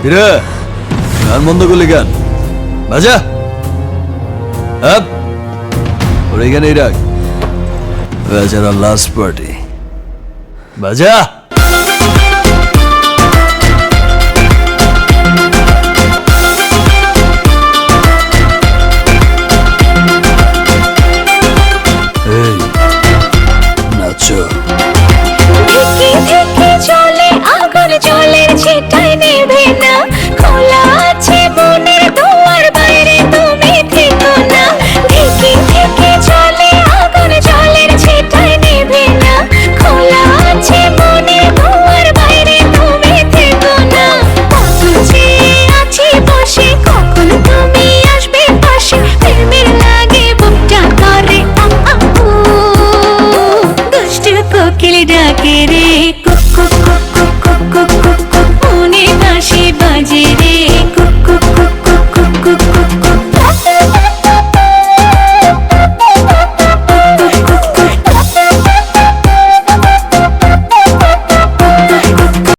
কিরে গান বন্ধ করলি গান বাজা আপ ওর এখানেই রাখ বেচারা লাস্ট পার্টি বাজা এই নাচো ধিকে ধিকে চলে আগুন জলের ছিটায় নেভে না খোলা আছে মনের দুয়ার বাইরে তুমি থেকো না ধিকে ধিকে চলে আগুন জলের ছিটায় নেভে না খোলা আছে মনের দুয়ার বাইরে তুমি থেকো না কত চেয়ে আছি বসে কখন তুমি আসবে পাশে প্রেমের লাগে বুকটা করে দুষ্ট কোকিল ডাকে রে